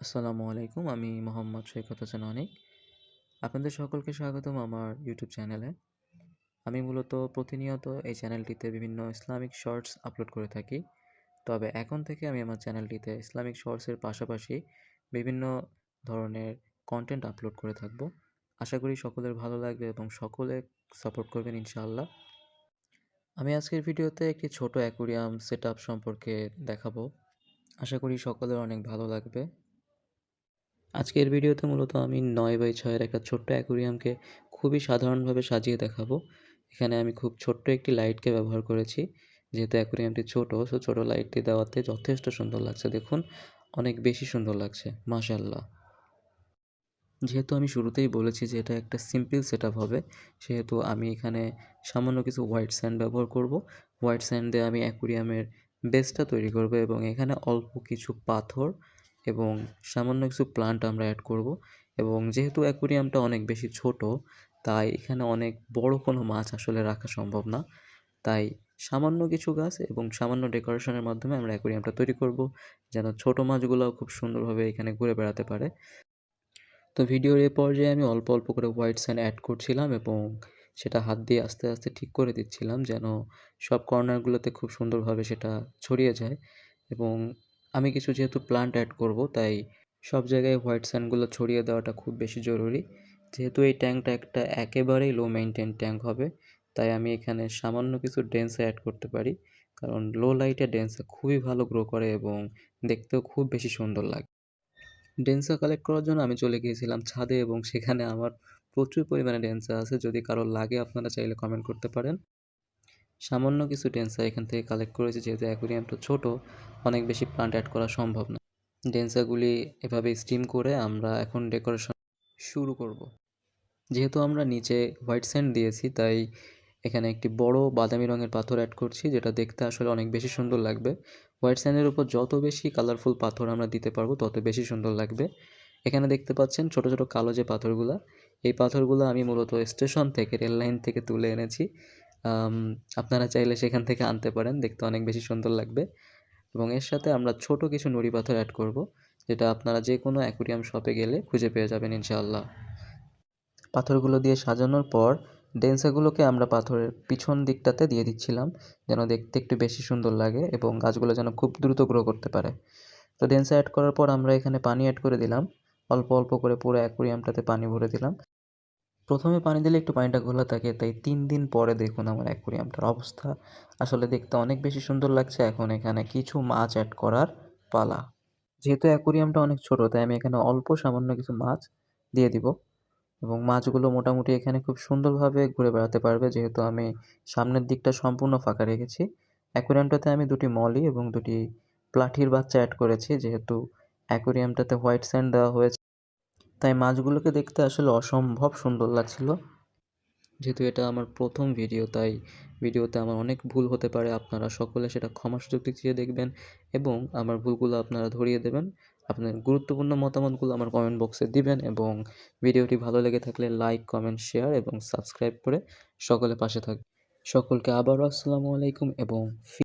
আসসালামু আলাইকুম। আমি মোহাম্মদ সৈকত হোসেন অনিক। আপনাদের সকলকে স্বাগতম আমার ইউটিউব চ্যানেলে। আমি মূলত প্রতিনিয়ত এই চ্যানেলটিতে বিভিন্ন ইসলামিক শর্টস আপলোড করে থাকি। তবে এখন থেকে আমি আমার চ্যানেলটিতে ইসলামিক শর্টসের পাশাপাশি বিভিন্ন ধরনের কনটেন্ট আপলোড করে থাকব। আশা করি সকলের ভালো লাগবে এবং সকলে সাপোর্ট করবেন ইনশাআল্লাহ। আমি আজকের ভিডিওতে একটি ছোট অ্যাকুরিয়াম সেটআপ সম্পর্কে দেখাবো। আশা করি সকলের অনেক ভালো লাগবে। আজকের ভিডিওতে মূলত আমি 9x6 এর একটা ছোট্ট অ্যাকুরিয়ামকে খুবই সাধারণভাবে সাজিয়ে দেখাবো। এখানে আমি খুব ছোট্ট একটি লাইটকে ব্যবহার করেছি। যেহেতু অ্যাকুরিয়ামটি ছোট, ছোট লাইটটি দেওয়াতে যথেষ্ট সুন্দর লাগছে দেখুন। অনেক বেশি সুন্দর লাগছে, মাশাআল্লাহ। যেহেতু আমি শুরুতেই বলেছি যে এটা একটা সিম্পল সেটআপ হবে, সেহেতু আমি এখানে সামান্য কিছু হোয়াইট স্যান্ড ব্যবহার করব। হোয়াইট স্যান্ড দিয়ে আমি অ্যাকুরিয়ামের বেসটা তৈরি করব এবং এখানে অল্প কিছু পাথর এবং সামান্য কিছু প্লান্ট আমরা অ্যাড করব। এবং যেহেতু অ্যাকুরিয়ামটা অনেক বেশি ছোট, তাই এখানে অনেক বড় কোনো মাছ আসলে রাখা সম্ভব না। তাই সামান্য কিছু গাছ এবং সামান্য ডেকোরেশনের মাধ্যমে আমরা অ্যাকুরিয়ামটা তৈরি করব, যেন ছোট মাছগুলোও খুব সুন্দরভাবে এখানে ঘুরে বেড়াতে পারে। তো ভিডিওর এ পর্যায়ে আমি অল্প অল্প করে হোয়াইট স্যান্ড অ্যাড করছিলাম এবং সেটা হাত দিয়ে আস্তে আস্তে ঠিক করে দিচ্ছিলাম, যেন সব কর্নারগুলোতে খুব সুন্দরভাবে সেটা ছড়িয়ে যায়। এবং আমি কিছু যেহেতু প্লান্ট অ্যাড করব, তাই সব জায়গায় হোয়াইট স্যান্ডগুলো ছড়িয়ে দেওয়াটা খুব বেশি জরুরি। যেহেতু এই ট্যাঙ্কটা একটা একেবারেই লো মেইনটেইন ট্যাঙ্ক হবে, তাই আমি এখানে সামান্য কিছু ডেন্সা অ্যাড করতে পারি, কারণ লো লাইটে ডেন্সা খুবই ভালো গ্রো করে এবং দেখতেও খুব বেশি সুন্দর লাগে। ডেন্সা কালেক্ট করার জন্য আমি চলে গিয়েছিলাম ছাদে এবং সেখানে আমার প্রচুর পরিমাণে ডেন্সা আছে। যদি কারো লাগে আপনারা চাইলে কমেন্ট করতে পারেন। সামান্য কিছু ডেন্সা এখান থেকে কালেক্ট করেছি, যেহেতু অ্যাকুরিয়ামটা ছোট, অনেক বেশি প্লান্ট অ্যাড করা সম্ভব না। ডেন্সাগুলি এভাবে স্টিম করে আমরা এখন ডেকোরেশন শুরু করব। যেহেতু আমরা নিচে হোয়াইট স্যান্ড দিয়েছি, তাই এখানে একটি বড় বাদামি রঙের পাথর অ্যাড করছি, যেটা দেখতে আসলে অনেক বেশি সুন্দর লাগবে। হোয়াইট স্যান্ডের উপর যত বেশি কালারফুল পাথর আমরা দিতে পারবো, তত বেশি সুন্দর লাগবে। এখানে দেখতে পাচ্ছেন ছোট ছোট কালো যে পাথরগুলা, এই পাথরগুলো আমি মূলত স্টেশন থেকে, রেল লাইন থেকে তুলে এনেছি। আপনারা চাইলে সেখান থেকে আনতে পারেন, দেখতে অনেক বেশি সুন্দর লাগবে। এবং এর সাথে আমরা ছোট কিছু নুড়ি পাথর অ্যাড করব, যেটা আপনারা যে কোনো অ্যাকুরিয়াম শপে গেলে খুঁজে পেয়ে যাবেন ইনশাআল্লাহ। পাথরগুলো দিয়ে সাজানোর পর ডেন্সাগুলোকে আমরা পাথরের পিছন দিকটাতে দিয়ে দিচ্ছিলাম, যেন দেখতে একটু বেশি সুন্দর লাগে এবং গাছগুলো যেন খুব দ্রুত গ্রো করতে পারে। তো ডেন্সা অ্যাড করার পর আমরা এখানে পানি অ্যাড করে দিলাম। অল্প অল্প করে পুরো অ্যাকুরিয়ামটাতে পানি ভরে দিলাম। প্রথমে পানি দিলে একটু পানিটা ঘোলা থাকে, তাই 3 দিন পরে দেখুন আমার অ্যাকুরিয়ামটার অবস্থা। আসলে দেখতে অনেক বেশি সুন্দর লাগছে। এখন এখানে কিছু মাছ অ্যাড করার পালা। যেহেতু অ্যাকুরিয়ামটা অনেক ছোট, তাই আমি এখানে অল্প সামান্য কিছু মাছ দিয়ে দিব। এবং মাছগুলো মোটামুটি এখানে খুব সুন্দরভাবে ঘুরে বেড়াতে পারবে, যেহেতু আমি সামনের দিকটা সম্পূর্ণ ফাঁকা রেখেছি। অ্যাকোয়ারিয়ামটাতে আমি 2টি মলি এবং 2টি প্লাঠির বাচ্চা অ্যাড করেছি। যেহেতু অ্যাকোয়ারিয়ামটাতে হোয়াইট স্যান্ড দেওয়া হয়েছে, তাই মাছগুলোকে দেখতে আসলে অসম্ভব সুন্দর লাগছিল। যেহেতু এটা আমার প্রথম ভিডিও, তাই ভিডিওতে আমার অনেক ভুল হতে পারে। আপনারা সকলে সেটা ক্ষমার সুযোগ দিয়ে দেখবেন এবং আমার ভুলগুলো আপনারা ধরিয়ে দেবেন। আপনার গুরুত্বপূর্ণ মতামতগুলো আমার কমেন্ট বক্সে দিবেন এবং ভিডিওটি ভালো লেগে থাকলে লাইক, কমেন্ট, শেয়ার এবং সাবস্ক্রাইব করে সকলে পাশে থাকবেন। সকলকে আবারও আসসালামু আলাইকুম এবং